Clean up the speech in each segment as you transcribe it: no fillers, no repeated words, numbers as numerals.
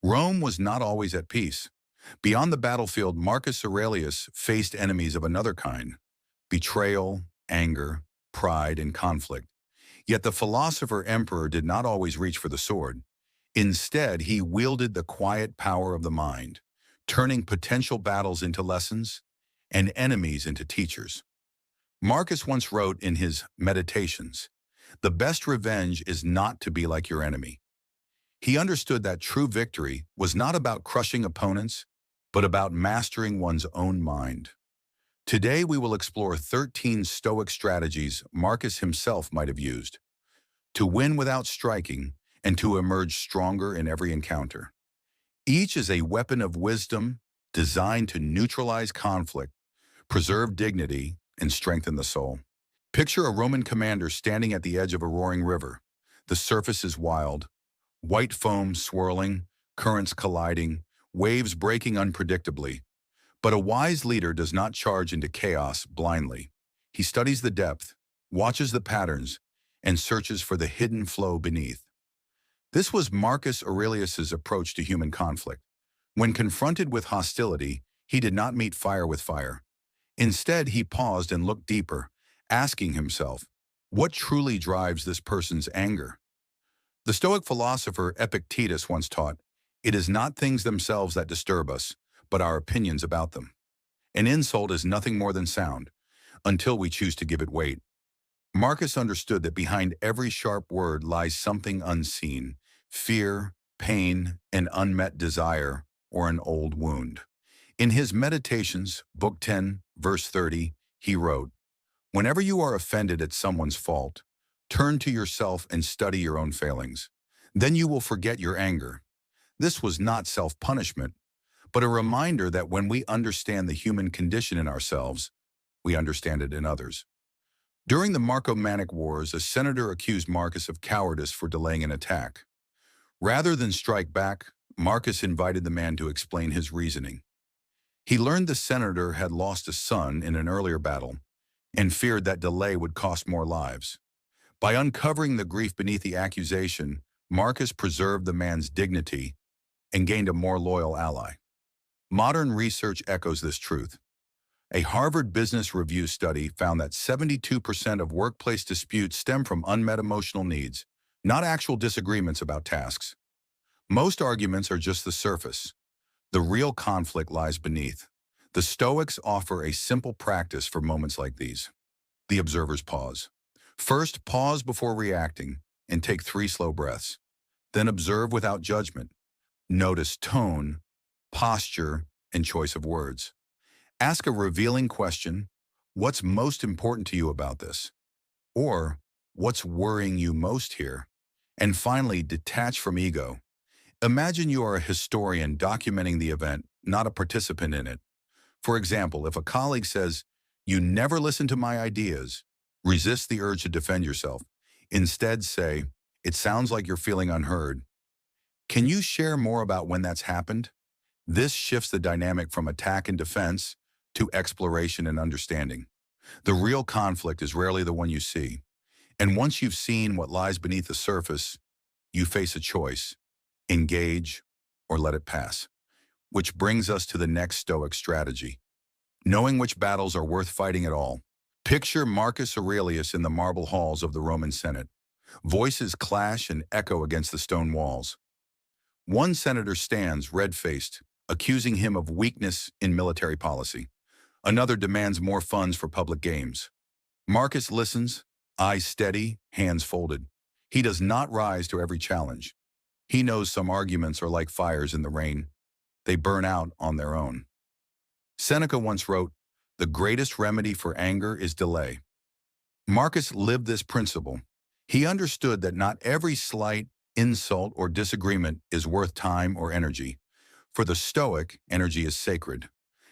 Rome was not always at peace. Beyond the battlefield, Marcus Aurelius faced enemies of another kind: betrayal, anger, pride, and conflict. Yet the philosopher-emperor did not always reach for the sword. Instead, he wielded the quiet power of the mind, turning potential battles into lessons and enemies into teachers. Marcus once wrote in his Meditations, "The best revenge is not to be like your enemy." He understood that true victory was not about crushing opponents, but about mastering one's own mind. Today, we will explore 13 Stoic strategies Marcus himself might have used to win without striking and to emerge stronger in every encounter. Each is a weapon of wisdom designed to neutralize conflict, preserve dignity, and strengthen the soul. Picture a Roman commander standing at the edge of a roaring river. The surface is wild, white foam swirling, currents colliding, waves breaking unpredictably. But a wise leader does not charge into chaos blindly. He studies the depth, watches the patterns, and searches for the hidden flow beneath. This was Marcus Aurelius's approach to human conflict. When confronted with hostility, he did not meet fire with fire. Instead, he paused and looked deeper, asking himself, what truly drives this person's anger? The Stoic philosopher Epictetus once taught, "It is not things themselves that disturb us, but our opinions about them." An insult is nothing more than sound, until we choose to give it weight. Marcus understood that behind every sharp word lies something unseen: fear, pain, an unmet desire, or an old wound. In his Meditations, Book 10, verse 30, he wrote, "Whenever you are offended at someone's fault, turn to yourself and study your own failings. Then you will forget your anger." This was not self-punishment, but a reminder that when we understand the human condition in ourselves, we understand it in others. During the Marcomannic Wars, a senator accused Marcus of cowardice for delaying an attack. Rather than strike back, Marcus invited the man to explain his reasoning. He learned the senator had lost a son in an earlier battle and feared that delay would cost more lives. By uncovering the grief beneath the accusation, Marcus preserved the man's dignity and gained a more loyal ally. Modern research echoes this truth. A Harvard Business Review study found that 72% of workplace disputes stem from unmet emotional needs, not actual disagreements about tasks. Most arguments are just the surface. The real conflict lies beneath. The Stoics offer a simple practice for moments like these. The observer's pause. First, pause before reacting and take 3 slow breaths. Then observe without judgment. Notice tone, posture, and choice of words. Ask a revealing question: what's most important to you about this? Or, what's worrying you most here? And finally, detach from ego. Imagine you are a historian documenting the event, not a participant in it. For example, if a colleague says, "You never listen to my ideas," resist the urge to defend yourself. Instead say, "It sounds like you're feeling unheard. Can you share more about when that's happened?" This shifts the dynamic from attack and defense to exploration and understanding. The real conflict is rarely the one you see. And once you've seen what lies beneath the surface, you face a choice: engage or let it pass. Which brings us to the next Stoic strategy: knowing which battles are worth fighting at all. Picture Marcus Aurelius in the marble halls of the Roman Senate. Voices clash and echo against the stone walls. One senator stands, red-faced, accusing him of weakness in military policy. Another demands more funds for public games. Marcus listens, eyes steady, hands folded. He does not rise to every challenge. He knows some arguments are like fires in the rain. They burn out on their own. Seneca once wrote, "The greatest remedy for anger is delay." Marcus lived this principle. He understood that not every slight, insult, or disagreement is worth time or energy. For the Stoic, energy is sacred,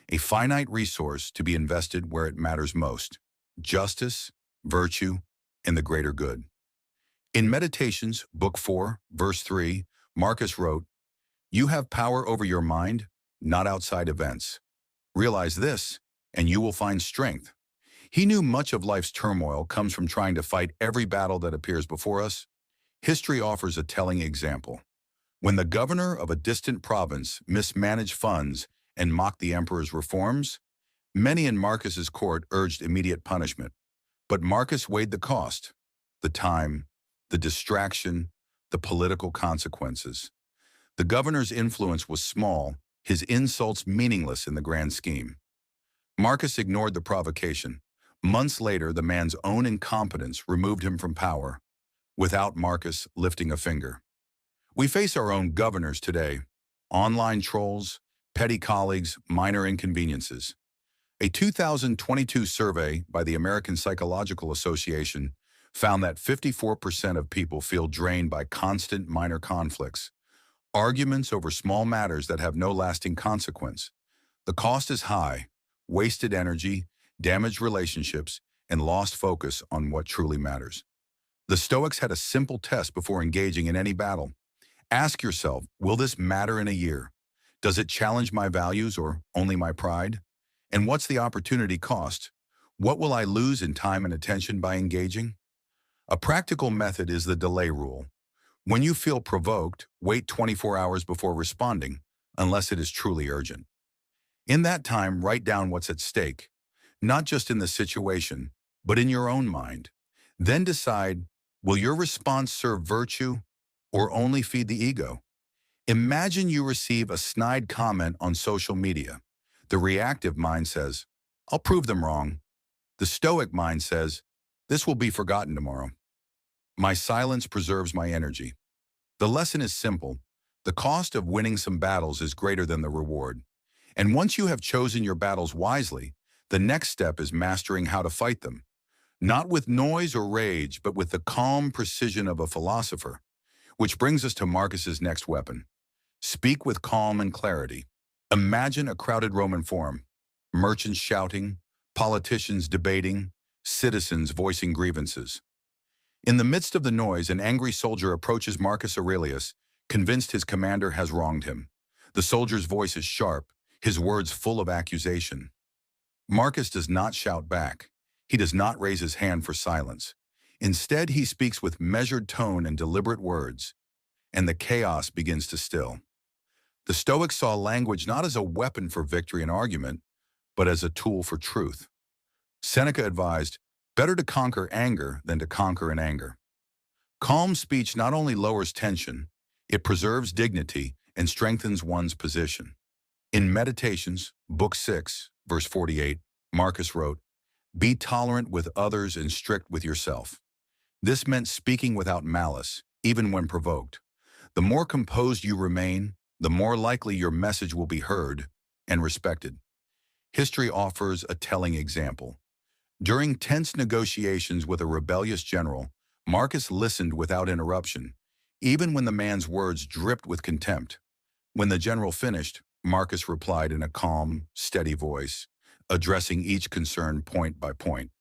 a finite resource to be invested where it matters most: justice, virtue, and the greater good. In Meditations, Book 4, verse 3, Marcus wrote, "You have power over your mind, not outside events. Realize this, and you will find strength." He knew much of life's turmoil comes from trying to fight every battle that appears before us. History offers a telling example. When the governor of a distant province mismanaged funds and mocked the emperor's reforms, many in Marcus's court urged immediate punishment. But Marcus weighed the cost, the time, the distraction, the political consequences. The governor's influence was small, his insults meaningless in the grand scheme. Marcus ignored the provocation. Months later, the man's own incompetence removed him from power, without Marcus lifting a finger. We face our own governors today: online trolls, petty colleagues, minor inconveniences. A 2022 survey by the American Psychological Association found that 54% of people feel drained by constant minor conflicts, arguments over small matters that have no lasting consequence. The cost is high: wasted energy, damaged relationships, and lost focus on what truly matters. The Stoics had a simple test before engaging in any battle. Ask yourself, will this matter in a year? Does it challenge my values or only my pride? And what's the opportunity cost? What will I lose in time and attention by engaging? A practical method is the delay rule. When you feel provoked, wait 24 hours before responding, unless it is truly urgent. In that time, write down what's at stake, not just in the situation, but in your own mind. Then decide, will your response serve virtue or only feed the ego? Imagine you receive a snide comment on social media. The reactive mind says, I'll prove them wrong. The Stoic mind says, this will be forgotten tomorrow. My silence preserves my energy. The lesson is simple. The cost of winning some battles is greater than the reward. And once you have chosen your battles wisely, the next step is mastering how to fight them. Not with noise or rage, but with the calm precision of a philosopher. Which brings us to Marcus's next weapon. Speak with calm and clarity. Imagine a crowded Roman forum. Merchants shouting, politicians debating, citizens voicing grievances. In the midst of the noise, an angry soldier approaches Marcus Aurelius, convinced his commander has wronged him. The soldier's voice is sharp, his words full of accusation. Marcus does not shout back. He does not raise his hand for silence. Instead, he speaks with measured tone and deliberate words, and the chaos begins to still. The Stoics saw language not as a weapon for victory in argument, but as a tool for truth. Seneca advised, better to conquer anger than to conquer in anger. Calm speech not only lowers tension, it preserves dignity and strengthens one's position. In Meditations, Book 6, verse 48, Marcus wrote, be tolerant with others and strict with yourself. This meant speaking without malice, even when provoked. The more composed you remain, the more likely your message will be heard and respected. History offers a telling example. During tense negotiations with a rebellious general, Marcus listened without interruption, even when the man's words dripped with contempt. When the general finished, Marcus replied in a calm, steady voice, addressing each concern point by point.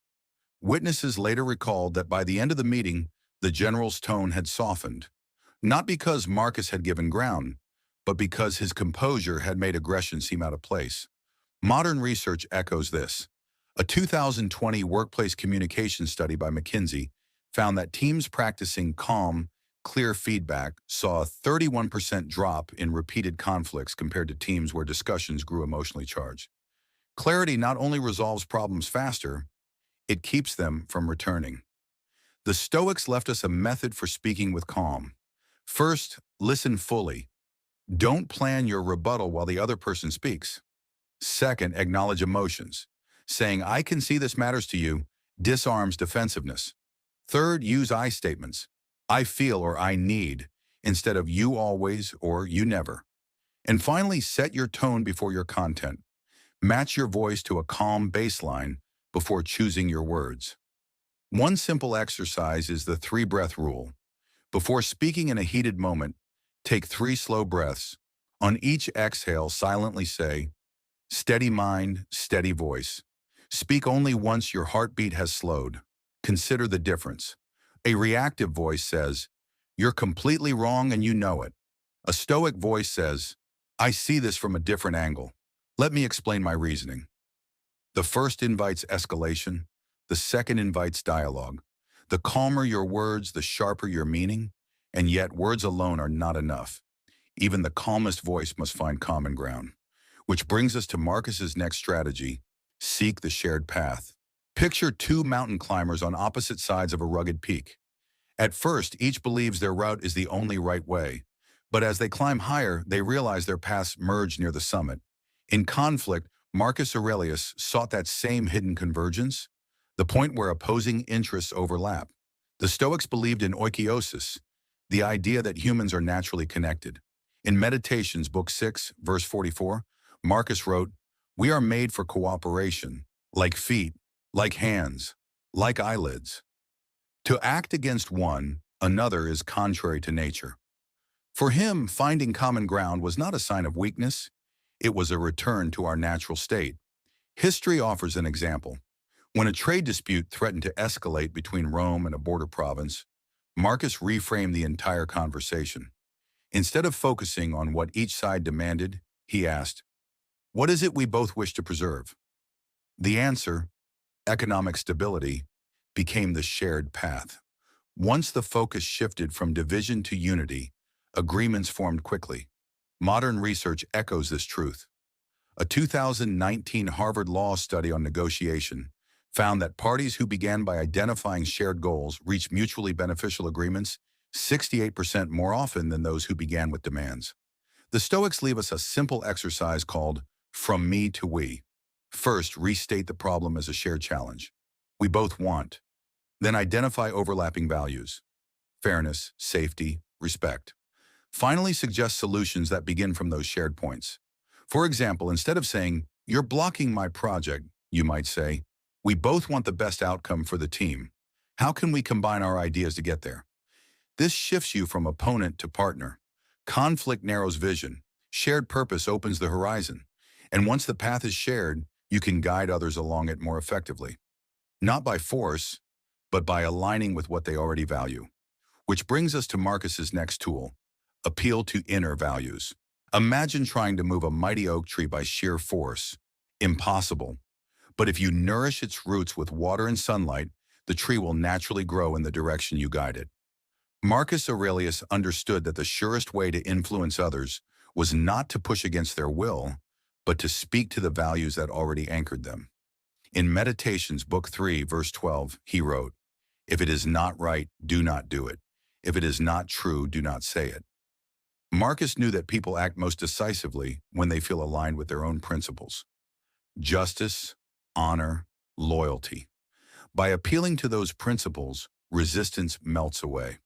Witnesses later recalled that by the end of the meeting, the general's tone had softened, not because Marcus had given ground, but because his composure had made aggression seem out of place. Modern research echoes this. A 2020 workplace communication study by McKinsey found that teams practicing calm, clear feedback saw a 31% drop in repeated conflicts compared to teams where discussions grew emotionally charged. Clarity not only resolves problems faster, it keeps them from returning. The Stoics left us a method for speaking with calm. First, listen fully. Don't plan your rebuttal while the other person speaks. Second, acknowledge emotions. Saying, I can see this matters to you, disarms defensiveness. Third, use I statements. I feel or I need, instead of you always or you never. And finally, set your tone before your content. Match your voice to a calm baseline before choosing your words. One simple exercise is the 3-breath rule. Before speaking in a heated moment, take 3 slow breaths. On each exhale, silently say, steady mind, steady voice. Speak only once your heartbeat has slowed. Consider the difference. A reactive voice says, you're completely wrong and you know it. A Stoic voice says, I see this from a different angle. Let me explain my reasoning. The first invites escalation. The second invites dialogue. The calmer your words, the sharper your meaning, and yet words alone are not enough. Even the calmest voice must find common ground. Which brings us to Marcus's next strategy: seek the shared path. Picture two mountain climbers on opposite sides of a rugged peak. At first, each believes their route is the only right way, but as they climb higher, they realize their paths merge near the summit. In conflict, Marcus Aurelius sought that same hidden convergence, the point where opposing interests overlap. The Stoics believed in oikiosis, the idea that humans are naturally connected. In Meditations, Book 6, verse 44, Marcus wrote, "We are made for cooperation, like feet, like hands, like eyelids. To act against one another is contrary to nature." For him, finding common ground was not a sign of weakness, it was a return to our natural state. History offers an example. When a trade dispute threatened to escalate between Rome and a border province, Marcus reframed the entire conversation. Instead of focusing on what each side demanded, he asked, "What is it we both wish to preserve?" The answer, economic stability, became the shared path. Once the focus shifted from division to unity, agreements formed quickly. Modern research echoes this truth. A 2019 Harvard Law study on negotiation found that parties who began by identifying shared goals reached mutually beneficial agreements 68% more often than those who began with demands. The Stoics leave us a simple exercise called "from me to we." First, restate the problem as a shared challenge. We both want. Then identify overlapping values: fairness, safety, respect. Finally, suggest solutions that begin from those shared points. For example, instead of saying, "You're blocking my project," you might say, "We both want the best outcome for the team. How can we combine our ideas to get there?" This shifts you from opponent to partner. Conflict narrows vision. Shared purpose opens the horizon. And once the path is shared, you can guide others along it more effectively. Not by force, but by aligning with what they already value. Which brings us to Marcus's next tool: appeal to inner values. Imagine trying to move a mighty oak tree by sheer force. Impossible. But if you nourish its roots with water and sunlight, the tree will naturally grow in the direction you guide it. Marcus Aurelius understood that the surest way to influence others was not to push against their will, but to speak to the values that already anchored them. In Meditations, Book 3, verse 12, he wrote, "If it is not right, do not do it. If it is not true, do not say it." Marcus knew that people act most decisively when they feel aligned with their own principles: justice, honor, loyalty. By appealing to those principles, resistance melts away.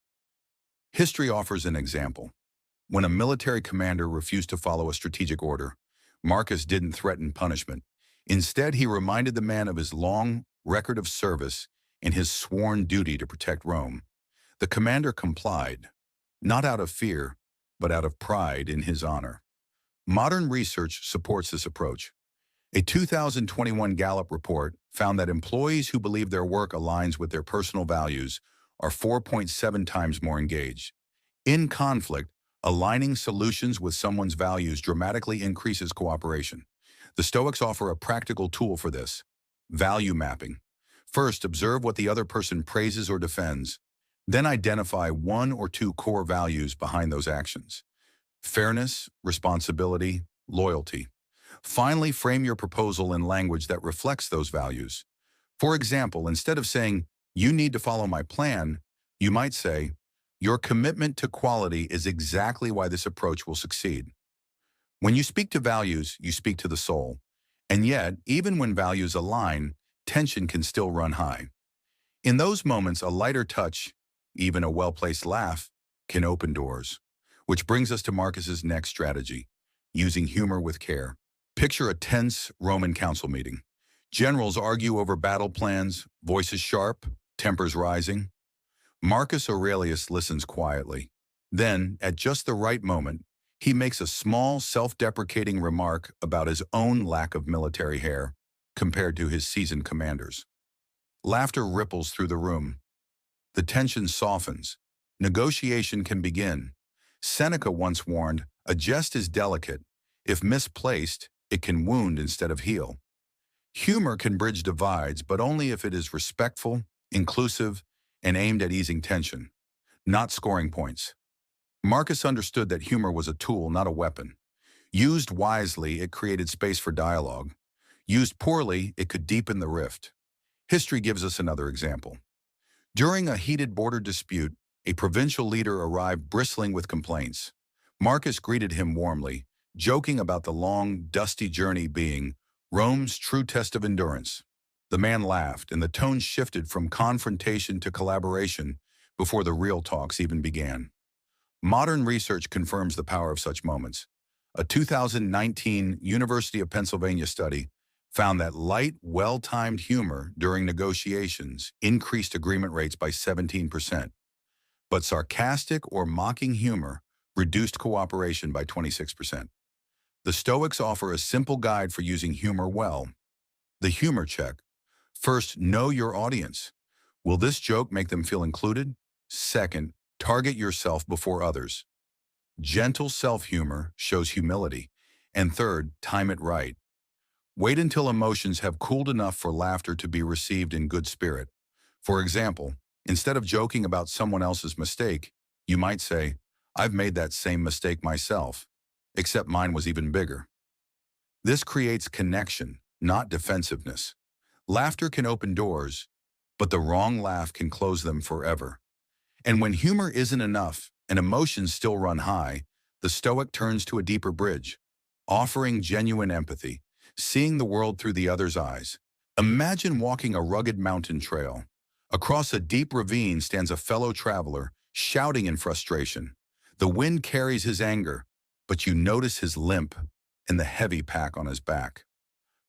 History offers an example. When a military commander refused to follow a strategic order, Marcus didn't threaten punishment. Instead, he reminded the man of his long record of service and his sworn duty to protect Rome. The commander complied, not out of fear, but out of pride in his honor. Modern research supports this approach. A 2021 Gallup report found that employees who believe their work aligns with their personal values are 4.7 times more engaged. In conflict, aligning solutions with someone's values dramatically increases cooperation. The Stoics offer a practical tool for this: value mapping. First, observe what the other person praises or defends. Then identify one or two core values behind those actions: fairness, responsibility, loyalty. Finally, frame your proposal in language that reflects those values. For example, instead of saying, "You need to follow my plan," you might say, "Your commitment to quality is exactly why this approach will succeed." When you speak to values, you speak to the soul. And yet, even when values align, tension can still run high. In those moments, a lighter touch, even a well-placed laugh, can open doors. Which brings us to Marcus's next strategy: using humor with care. Picture a tense Roman council meeting. Generals argue over battle plans, voices sharp, tempers rising. Marcus Aurelius listens quietly. Then, at just the right moment, he makes a small, self-deprecating remark about his own lack of military hair compared to his seasoned commanders. Laughter ripples through the room. The tension softens. Negotiation can begin. Seneca once warned, "A jest is delicate. If misplaced, it can wound instead of heal." Humor can bridge divides, but only if it is respectful, inclusive, and aimed at easing tension, not scoring points. Marcus understood that humor was a tool, not a weapon. Used wisely, it created space for dialogue. Used poorly, it could deepen the rift. History gives us another example. During a heated border dispute, a provincial leader arrived bristling with complaints. Marcus greeted him warmly, joking about the long, dusty journey being Rome's true test of endurance. The man laughed, and the tone shifted from confrontation to collaboration before the real talks even began. Modern research confirms the power of such moments. A 2019 University of Pennsylvania study found that light, well-timed humor during negotiations increased agreement rates by 17%, but sarcastic or mocking humor reduced cooperation by 26%. The Stoics offer a simple guide for using humor well. The humor check. First, know your audience. Will this joke make them feel included? Second, target yourself before others. Gentle self-humor shows humility. And third, time it right. Wait until emotions have cooled enough for laughter to be received in good spirit. For example, instead of joking about someone else's mistake, you might say, "I've made that same mistake myself, except mine was even bigger." This creates connection, not defensiveness. Laughter can open doors, but the wrong laugh can close them forever. And when humor isn't enough and emotions still run high, the Stoic turns to a deeper bridge, offering genuine empathy, seeing the world through the other's eyes. Imagine walking a rugged mountain trail. Across a deep ravine stands a fellow traveler, shouting in frustration. The wind carries his anger, but you notice his limp and the heavy pack on his back.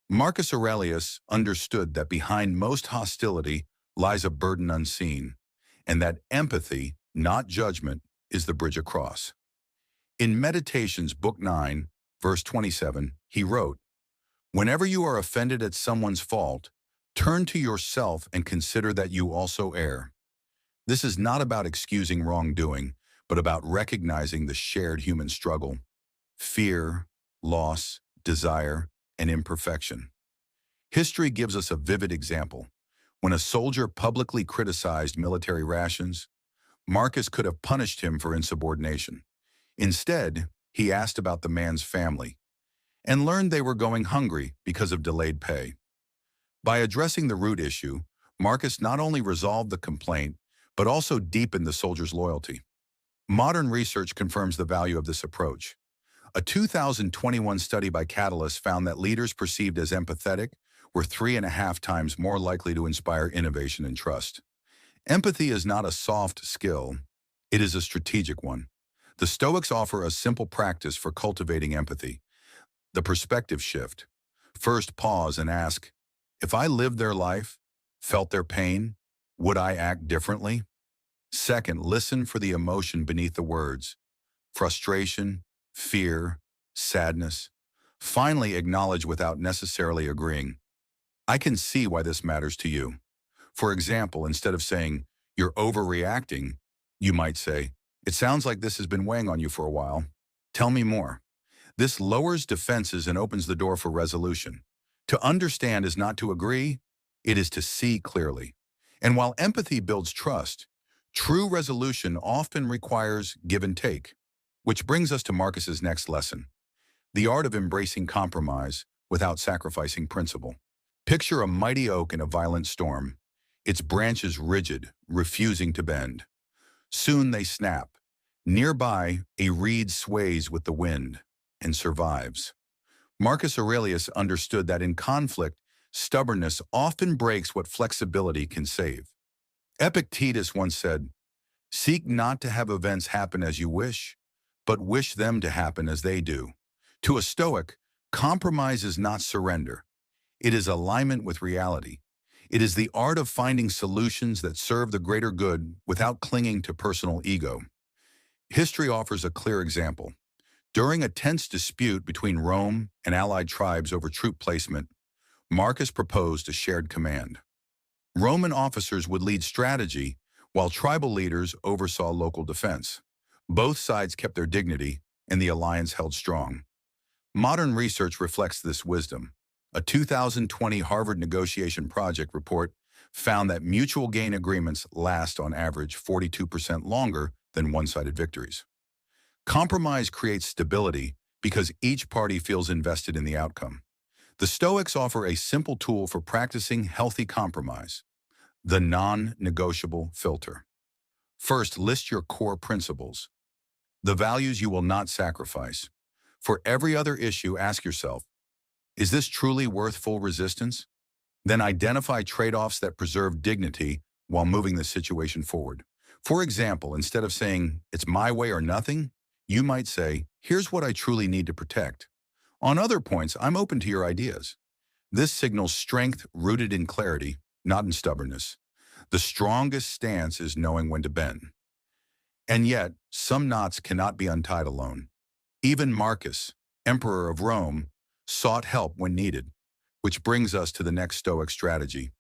Marcus Aurelius understood that behind most hostility lies a burden unseen, and that empathy, not judgment, is the bridge across. In Meditations, Book 9, verse 27, he wrote, "Whenever you are offended at someone's fault, turn to yourself and consider that you also err." This is not about excusing wrongdoing, but about recognizing the shared human struggle, fear, loss, desire, and imperfection. History gives us a vivid example. When a soldier publicly criticized military rations, Marcus could have punished him for insubordination. Instead, he asked about the man's family and learned they were going hungry because of delayed pay. By addressing the root issue, Marcus not only resolved the complaint, but also deepened the soldier's loyalty. Modern research confirms the value of this approach. A 2021 study by Catalyst found that leaders perceived as empathetic were 3.5 times more likely to inspire innovation and trust. Empathy is not a soft skill, it is a strategic one. The Stoics offer a simple practice for cultivating empathy. The perspective shift. First, pause and ask, if I lived their life, felt their pain, would I act differently? Second, listen for the emotion beneath the words. Frustration, fear, sadness. Finally, acknowledge without necessarily agreeing. I can see why this matters to you. For example, instead of saying, "You're overreacting," you might say, "It sounds like this has been weighing on you for a while. Tell me more." This lowers defenses and opens the door for resolution. To understand is not to agree, it is to see clearly. And while empathy builds trust, true resolution often requires give and take. Which brings us to Marcus's next lesson, the art of embracing compromise without sacrificing principle. Picture a mighty oak in a violent storm, its branches rigid, refusing to bend. Soon they snap. Nearby, a reed sways with the wind and survives. Marcus Aurelius understood that in conflict, stubbornness often breaks what flexibility can save. Epictetus once said, "Seek not to have events happen as you wish, but wish them to happen as they do." To a Stoic, compromise is not surrender. It is alignment with reality. It is the art of finding solutions that serve the greater good without clinging to personal ego. History offers a clear example. During a tense dispute between Rome and allied tribes over troop placement, Marcus proposed a shared command. Roman officers would lead strategy, while tribal leaders oversaw local defense. Both sides kept their dignity, and the alliance held strong. Modern research reflects this wisdom. A 2020 Harvard negotiation project report found that mutual gain agreements last on average 42% longer than one-sided victories. Compromise creates stability because each party feels invested in the outcome. The Stoics offer a simple tool for practicing healthy compromise: the non-negotiable filter. First, list your core principles, the values you will not sacrifice. For every other issue, ask yourself, is this truly worth full resistance? Then identify trade-offs that preserve dignity while moving the situation forward. For example, instead of saying, it's my way or nothing, you might say, here's what I truly need to protect. On other points, I'm open to your ideas. This signals strength rooted in clarity, not in stubbornness. The strongest stance is knowing when to bend. And yet, some knots cannot be untied alone. Even Marcus, Emperor of Rome, sought help when needed, which brings us to the next Stoic strategy: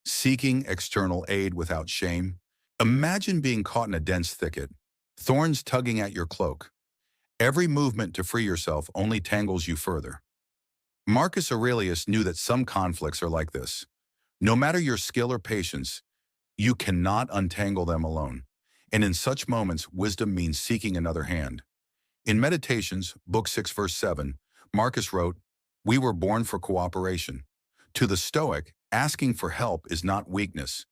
seeking external aid without shame. Imagine being caught in a dense thicket, thorns tugging at your cloak. Every movement to free yourself only tangles you further. Marcus Aurelius knew that some conflicts are like this. No matter your skill or patience, you cannot untangle them alone. And in such moments, wisdom means seeking another hand. In Meditations, Book 6, verse 7, Marcus wrote, "We were born for cooperation." To the Stoic, asking for help is not weakness.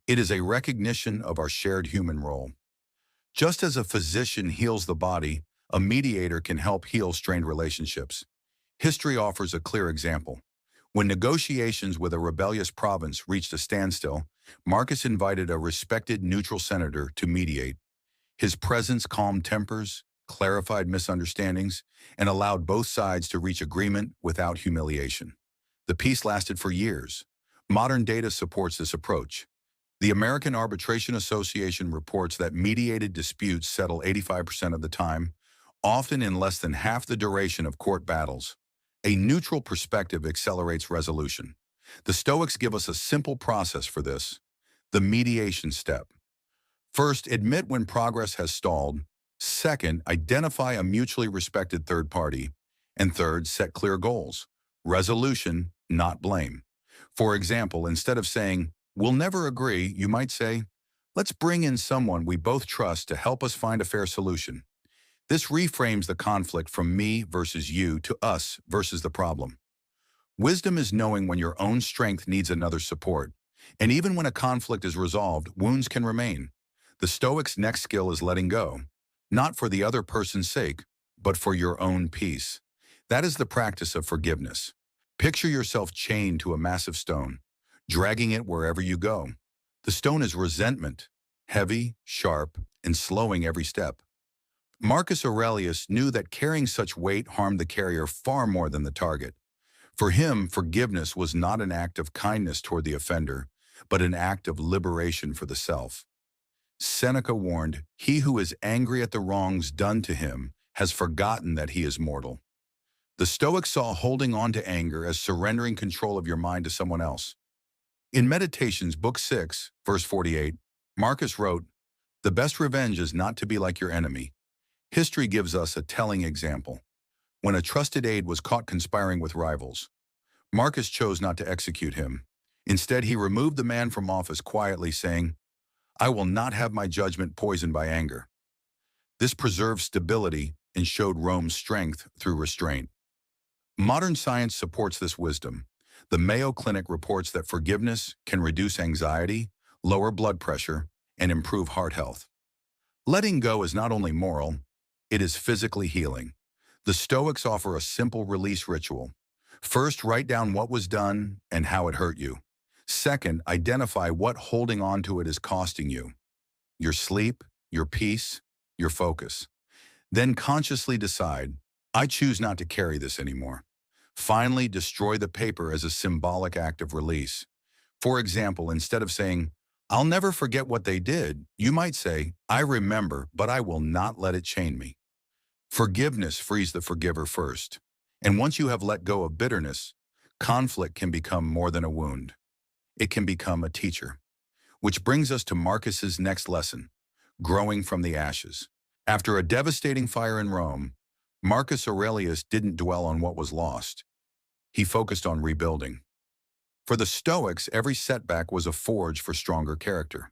It is a recognition of our shared human role. Just as a physician heals the body, a mediator can help heal strained relationships. History offers a clear example. When negotiations with a rebellious province reached a standstill, Marcus invited a respected neutral senator to mediate. His presence calmed tempers, clarified misunderstandings, and allowed both sides to reach agreement without humiliation. The peace lasted for years. Modern data supports this approach. The American Arbitration Association reports that mediated disputes settle 85% of the time, often in less than half the duration of court battles. A neutral perspective accelerates resolution. The Stoics give us a simple process for this: the mediation step. First, admit when progress has stalled. Second, identify a mutually respected third party. And third, set clear goals. Resolution, not blame. For example, instead of saying, we'll never agree, you might say, let's bring in someone we both trust to help us find a fair solution. This reframes the conflict from me versus you to us versus the problem. Wisdom is knowing when your own strength needs another support. And even when a conflict is resolved, wounds can remain. The Stoics' next skill is letting go, not for the other person's sake, but for your own peace. That is the practice of forgiveness. Picture yourself chained to a massive stone, dragging it wherever you go. The stone is resentment, heavy, sharp, and slowing every step. Marcus Aurelius knew that carrying such weight harmed the carrier far more than the target. For him, forgiveness was not an act of kindness toward the offender, but an act of liberation for the self. Seneca warned, "He who is angry at the wrongs done to him has forgotten that he is mortal." The Stoics saw holding on to anger as surrendering control of your mind to someone else. In Meditations, Book 6, verse 48, Marcus wrote, "The best revenge is not to be like your enemy." History gives us a telling example. When a trusted aide was caught conspiring with rivals, Marcus chose not to execute him. Instead, he removed the man from office quietly, saying, "I will not have my judgment poisoned by anger." This preserved stability and showed Rome's strength through restraint. Modern science supports this wisdom. The Mayo Clinic reports that forgiveness can reduce anxiety, lower blood pressure, and improve heart health. Letting go is not only moral, it is physically healing. The Stoics offer a simple release ritual. First, write down what was done and how it hurt you. Second, identify what holding on to it is costing you: your sleep, your peace, your focus. Then consciously decide, I choose not to carry this anymore. Finally, destroy the paper as a symbolic act of release. For example, instead of saying, I'll never forget what they did, you might say, I remember, but I will not let it chain me. Forgiveness frees the forgiver first. And once you have let go of bitterness, conflict can become more than a wound. It can become a teacher. Which brings us to Marcus's next lesson: growing from the ashes. After a devastating fire in Rome, Marcus Aurelius didn't dwell on what was lost. He focused on rebuilding. For the Stoics, every setback was a forge for stronger character.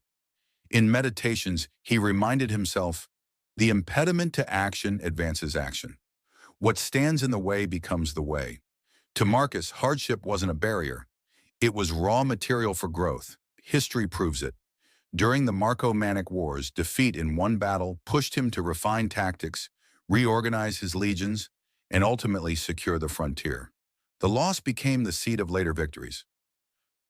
In Meditations, he reminded himself, The impediment to action advances action. What stands in the way becomes the way. To Marcus, hardship wasn't a barrier. It was raw material for growth. History proves it. During the Marco-Manic Wars, defeat in one battle pushed him to refine tactics, reorganize his legions, and ultimately secure the frontier. The loss became the seed of later victories.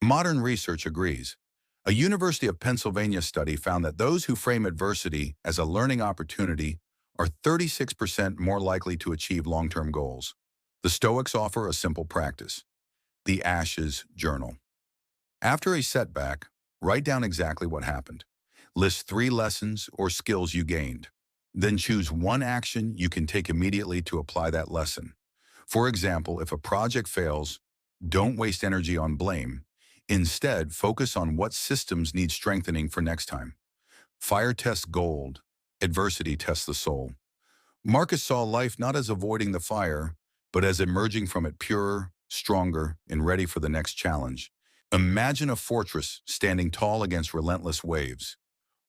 Modern research agrees. A University of Pennsylvania study found that those who frame adversity as a learning opportunity are 36% more likely to achieve long-term goals. The Stoics offer a simple practice: the Ashes Journal. After a setback, write down exactly what happened. List 3 lessons or skills you gained. Then choose one action you can take immediately to apply that lesson. For example, if a project fails, don't waste energy on blame. Instead, focus on what systems need strengthening for next time. Fire tests gold. Adversity tests the soul. Marcus saw life not as avoiding the fire, but as emerging from it purer, stronger, and ready for the next challenge. Imagine a fortress standing tall against relentless waves,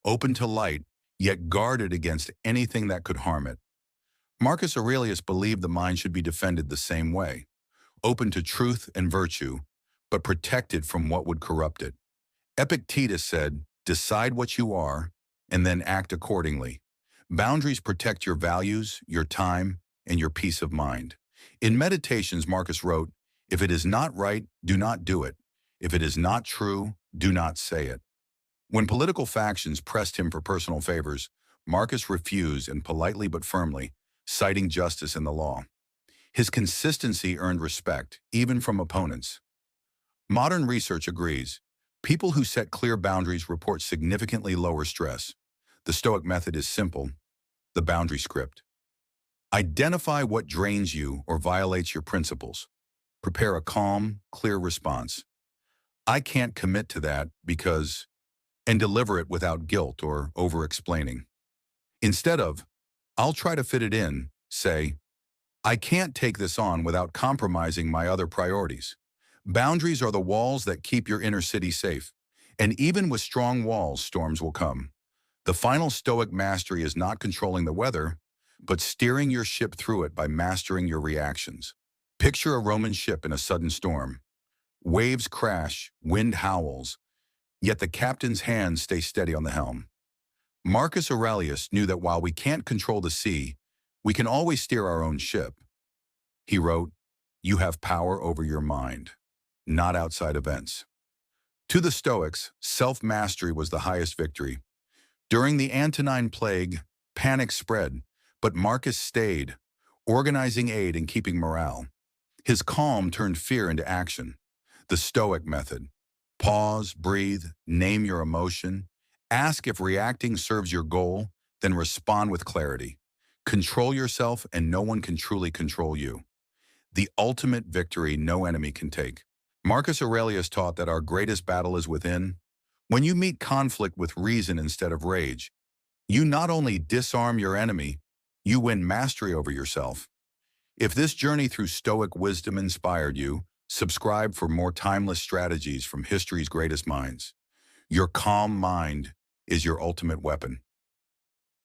open to light, yet guarded against anything that could harm it. Marcus Aurelius believed the mind should be defended the same way, open to truth and virtue, but protected from what would corrupt it. Epictetus said, "Decide what you are, and then act accordingly." Boundaries protect your values, your time, and your peace of mind. In Meditations, Marcus wrote, "If it is not right, do not do it. If it is not true, do not say it." When political factions pressed him for personal favors, Marcus refused, and politely but firmly, citing justice and the law. His consistency earned respect, even from opponents. Modern research agrees. People who set clear boundaries report significantly lower stress. The Stoic method is simple: the boundary script. Identify what drains you or violates your principles. Prepare a calm, clear response. "I can't commit to that because," and deliver it without guilt or over-explaining. Instead of, "I'll try to fit it in," say, "I can't take this on without compromising my other priorities." Boundaries are the walls that keep your inner city safe. And even with strong walls, storms will come. The final Stoic mastery is not controlling the weather, but steering your ship through it by mastering your reactions. Picture a Roman ship in a sudden storm. Waves crash, wind howls, yet the captain's hands stay steady on the helm. Marcus Aurelius knew that while we can't control the sea, we can always steer our own ship. He wrote, "You have power over your mind, not outside events." To the Stoics, self-mastery was the highest victory. During the Antonine Plague, panic spread, but Marcus stayed, organizing aid and keeping morale. His calm turned fear into action. The Stoic method: pause, breathe, name your emotion, ask if reacting serves your goal, then respond with clarity. Control yourself and no one can truly control you. The ultimate victory no enemy can take. Marcus Aurelius taught that our greatest battle is within. When you meet conflict with reason instead of rage, you not only disarm your enemy, you win mastery over yourself. If this journey through Stoic wisdom inspired you, subscribe for more timeless strategies from history's greatest minds. Your calm mind is your ultimate weapon.